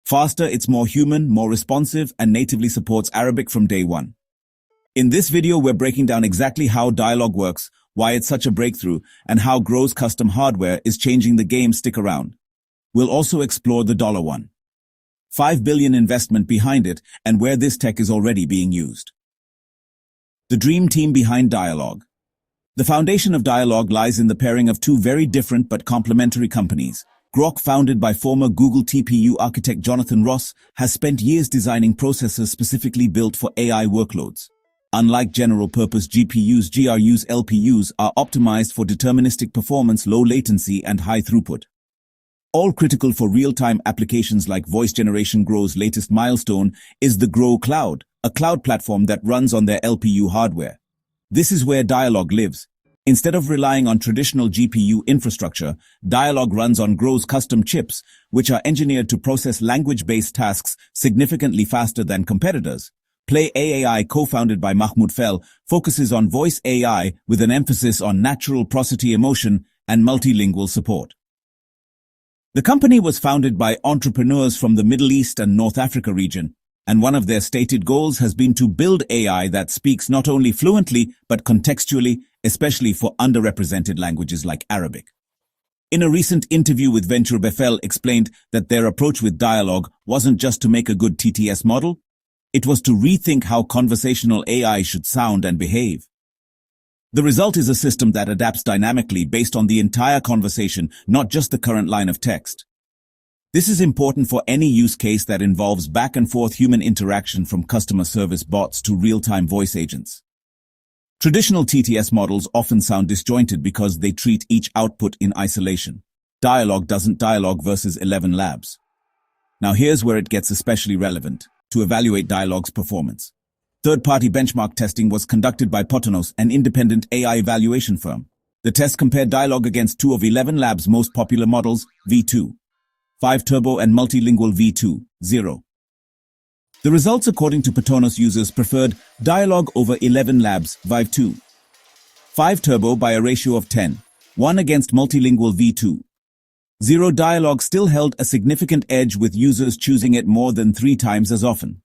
Faster, it's more human, more responsive, and natively supports Arabic from day one. In this video, we're breaking down exactly how Dialogue works, why it's such a breakthrough, and how Grow's custom hardware is changing the game. Stick around. We'll also explore the $1.5 billion investment behind it and where this tech is already being used. The dream team behind Dialogue. The foundation of Dialogue lies in the pairing of two very different but complementary companies. Grok, founded by former Google TPU architect Jonathan Ross, has spent years designing processors specifically built for AI workloads. Unlike general-purpose GPUs, GRUs, LPUs are optimized for deterministic performance, low latency, and high throughput. All critical for real-time applications like voice generation. Grow's latest milestone is the Grow Cloud, a cloud platform that runs on their LPU hardware. This is where Dialogue lives. Instead of relying on traditional GPU infrastructure, Dialogue runs on Grow's custom chips, which are engineered to process language-based tasks significantly faster than competitors. Play AI, co-founded by Mahmoud Fel, focuses on voice AI with an emphasis on natural prosody emotion and multilingual support. The company was founded by entrepreneurs from the Middle East and North Africa region, and one of their stated goals has been to build AI that speaks not only fluently but contextually, especially for underrepresented languages like Arabic. In a recent interview with Venture, Fel explained that their approach with Dialogue wasn't just to make a good TTS model, it was to rethink how conversational AI should sound and behave. The result is a system that adapts dynamically based on the entire conversation, not just the current line of text. This is important for any use case that involves back-and-forth human interaction, from customer service bots to real-time voice agents. Traditional TTS models often sound disjointed because they treat each output in isolation. Dialogue doesn't. Dialogue versus ElevenLabs. Now here's where it gets especially relevant. To evaluate Dialogue's performance, third-party benchmark testing was conducted by Potonos, an independent AI evaluation firm. The test compared Dialogue against two of ElevenLabs' most popular models, V2, 5 Turbo and multilingual V2.0. The results, according to Potonos users, preferred Dialogue over ElevenLabs V2, 5 Turbo by a ratio of 10:1 against multilingual V2.0. Dialogue still held a significant edge, with users choosing it more than 3 times as often.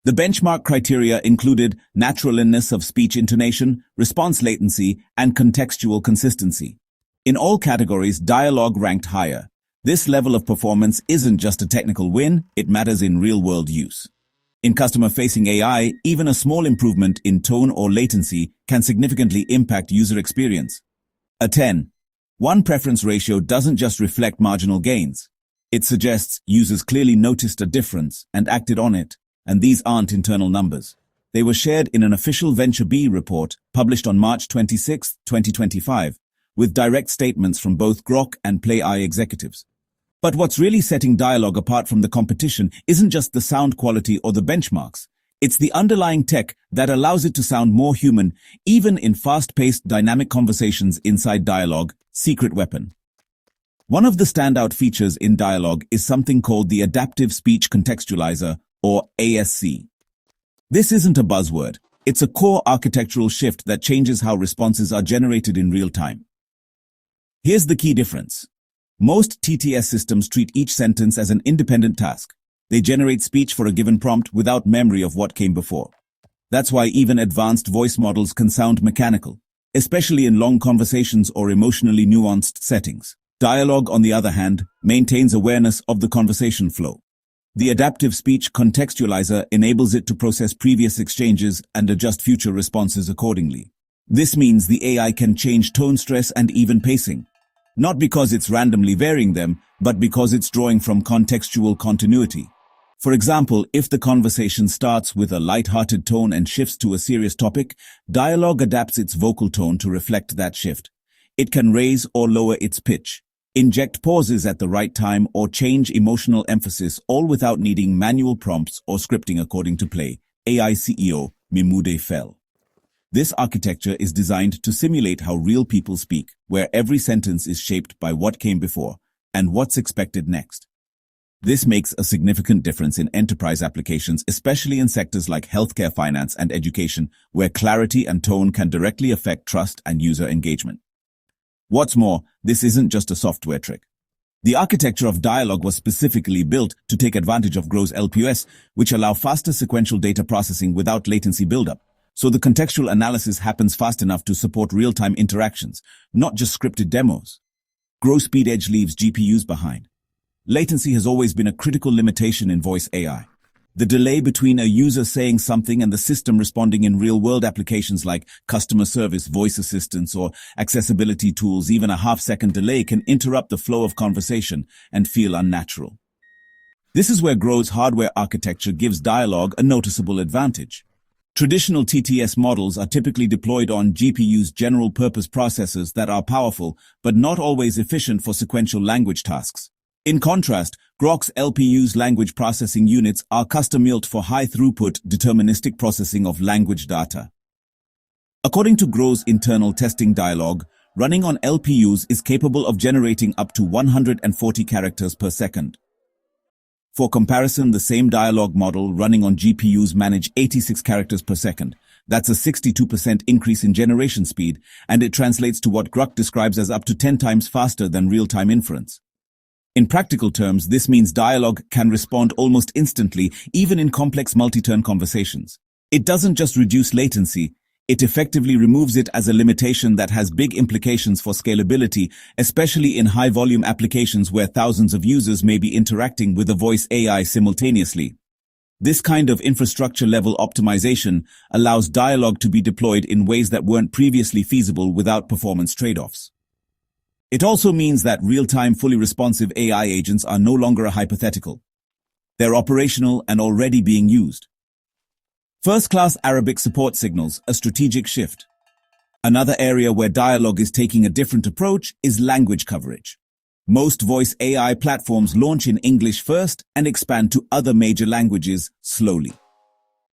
The benchmark criteria included naturalness of speech intonation, response latency, and contextual consistency. In all categories, Dialogue ranked higher. This level of performance isn't just a technical win, it matters in real-world use. In customer-facing AI, even a small improvement in tone or latency can significantly impact user experience. A 10:1 preference ratio doesn't just reflect marginal gains. It suggests users clearly noticed a difference and acted on it, and these aren't internal numbers. They were shared in an official Venture B report published on March 26, 2025, with direct statements from both Grok and PlayEye executives. But what's really setting Dialogue apart from the competition isn't just the sound quality or the benchmarks. It's the underlying tech that allows it to sound more human, even in fast-paced dynamic conversations. Inside Dialogue, secret weapon. One of the standout features in Dialogue is something called the Adaptive Speech Contextualizer, or ASC. This isn't a buzzword. It's a core architectural shift that changes how responses are generated in real time. Here's the key difference. Most TTS systems treat each sentence as an independent task. They generate speech for a given prompt without memory of what came before. That's why even advanced voice models can sound mechanical, especially in long conversations or emotionally nuanced settings. Dialogue, on the other hand, maintains awareness of the conversation flow. The Adaptive Speech Contextualizer enables it to process previous exchanges and adjust future responses accordingly. This means the AI can change tone, stress, and even pacing. Not because it's randomly varying them, but because it's drawing from contextual continuity. For example, if the conversation starts with a light-hearted tone and shifts to a serious topic, Dialogue adapts its vocal tone to reflect that shift. It can raise or lower its pitch, inject pauses at the right time, or change emotional emphasis, all without needing manual prompts or scripting, according to PlayEye CEO Mahmoud Fel. This architecture is designed to simulate how real people speak, where every sentence is shaped by what came before and what's expected next. This makes a significant difference in enterprise applications, especially in sectors like healthcare, finance, and education, where clarity and tone can directly affect trust and user engagement. What's more, this isn't just a software trick. The architecture of Dialog was specifically built to take advantage of Grow's LPUS, which allow faster sequential data processing without latency buildup. So the contextual analysis happens fast enough to support real-time interactions, not just scripted demos. Grow Speed Edge leaves GPUs behind. Latency has always been a critical limitation in voice AI. The delay between a user saying something and the system responding in real-world applications like customer service, voice assistance, or accessibility tools, even a half-second delay can interrupt the flow of conversation and feel unnatural. This is where Grow's hardware architecture gives Dialog a noticeable advantage. Traditional TTS models are typically deployed on GPU's general-purpose processors that are powerful but not always efficient for sequential language tasks. In contrast, Grok's LPU's language processing units are custom-built for high-throughput, deterministic processing of language data. According to Grow's internal testing Dialog, running on LPUs is capable of generating up to 140 characters per second. For comparison, the same Dialog model running on GPUs manage 86 characters per second. That's a 62% increase in generation speed, and it translates to what Grok describes as up to 10 times faster than real-time inference. In practical terms, this means Dialog can respond almost instantly, even in complex multi-turn conversations. It doesn't just reduce latency, it effectively removes it as a limitation that has big implications for scalability, especially in high-volume applications where thousands of users may be interacting with a voice AI simultaneously. This kind of infrastructure-level optimization allows Dialog to be deployed in ways that weren't previously feasible without performance trade-offs. It also means that real-time, fully responsive AI agents are no longer a hypothetical. They're operational and already being used. First-class Arabic support signals a strategic shift. Another area where Dialog is taking a different approach is language coverage. Most voice AI platforms launch in English first and expand to other major languages slowly.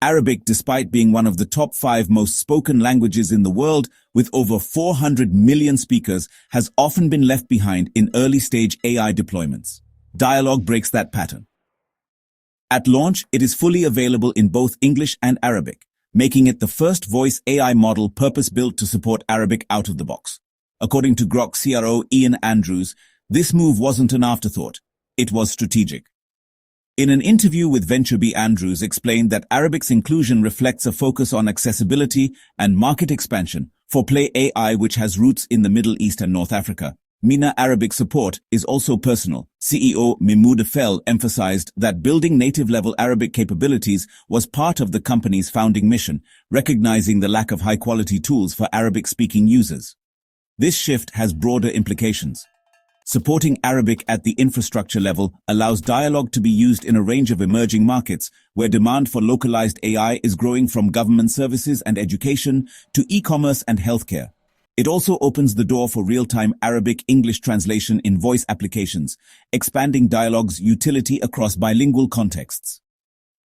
Arabic, despite being one of the top 5 most spoken languages in the world, with over 400 million speakers, has often been left behind in early-stage AI deployments. Dialog breaks that pattern. At launch, it is fully available in both English and Arabic, making it the first voice AI model purpose-built to support Arabic out of the box. According to Grok CRO Ian Andrews, this move wasn't an afterthought, it was strategic. In an interview with VentureBee, Andrews explained that Arabic's inclusion reflects a focus on accessibility and market expansion for Play AI, which has roots in the Middle East and North Africa. MENA Arabic support is also personal. CEO Mahmoud Afel emphasized that building native-level Arabic capabilities was part of the company's founding mission, recognizing the lack of high-quality tools for Arabic-speaking users. This shift has broader implications. Supporting Arabic at the infrastructure level allows Dialog to be used in a range of emerging markets where demand for localized AI is growing, from government services and education to e-commerce and healthcare. It also opens the door for real-time Arabic-English translation in voice applications, expanding Dialog's utility across bilingual contexts.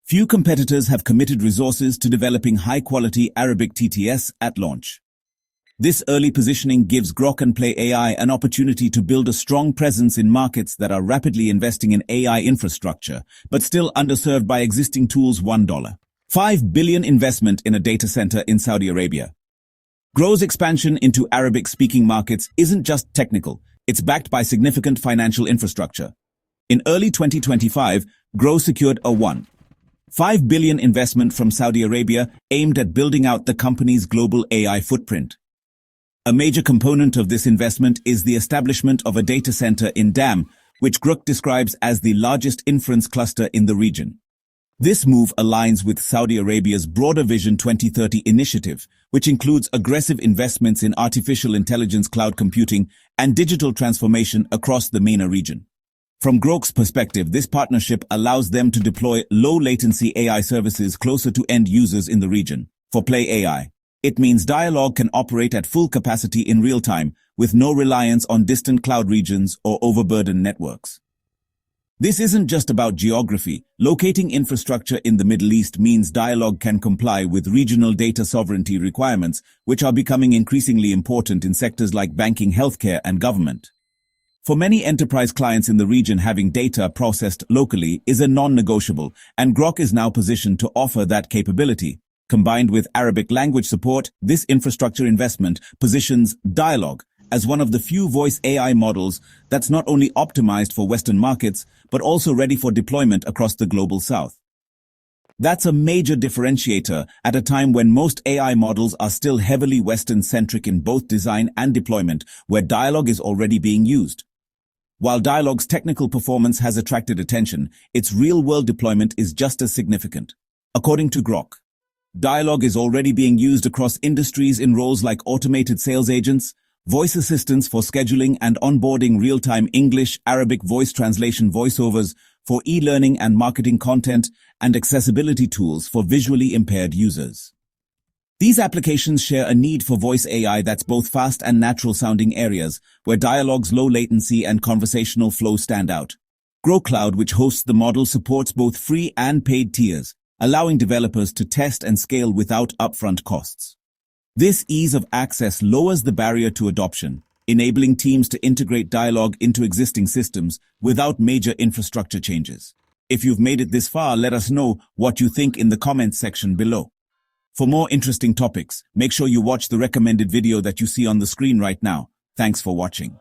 Few competitors have committed resources to developing high-quality Arabic TTS at launch. This early positioning gives Grok and Play AI an opportunity to build a strong presence in markets that are rapidly investing in AI infrastructure, but still underserved by existing tools. $5 billion investment in a data center in Saudi Arabia. Grow's expansion into Arabic-speaking markets isn't just technical, it's backed by significant financial infrastructure. In early 2025, Grow secured a $1.5 billion investment from Saudi Arabia aimed at building out the company's global AI footprint. A major component of this investment is the establishment of a data center in Dam, which Grok describes as the largest inference cluster in the region. This move aligns with Saudi Arabia's broader Vision 2030 initiative, which includes aggressive investments in artificial intelligence, cloud computing, and digital transformation across the MENA region. From Grok's perspective, this partnership allows them to deploy low-latency AI services closer to end users in the region. For Play AI, it means Dialog can operate at full capacity in real time, with no reliance on distant cloud regions or overburdened networks. This isn't just about geography. Locating infrastructure in the Middle East means Dialog can comply with regional data sovereignty requirements, which are becoming increasingly important in sectors like banking, healthcare, and government. For many enterprise clients in the region, having data processed locally is a non-negotiable, and Grok is now positioned to offer that capability. Combined with Arabic language support, this infrastructure investment positions Dialog as one of the few voice AI models that's not only optimized for Western markets, but also ready for deployment across the global South. That's a major differentiator at a time when most AI models are still heavily Western-centric in both design and deployment, where Dialogue is already being used. While Dialogue's technical performance has attracted attention, its real-world deployment is just as significant. According to Grok, Dialogue is already being used across industries in roles like automated sales agents, voice assistants for scheduling and onboarding, real-time English, Arabic voice translation voiceovers for e-learning and marketing content, and accessibility tools for visually impaired users. These applications share a need for voice AI that's both fast and natural-sounding areas, where Dialogue's low latency and conversational flow stand out. GrokCloud, which hosts the model, supports both free and paid tiers, allowing developers to test and scale without upfront costs. This ease of access lowers the barrier to adoption, enabling teams to integrate Dialogue into existing systems without major infrastructure changes. If you've made it this far, let us know what you think in the comments section below. For more interesting topics, make sure you watch the recommended video that you see on the screen right now. Thanks for watching.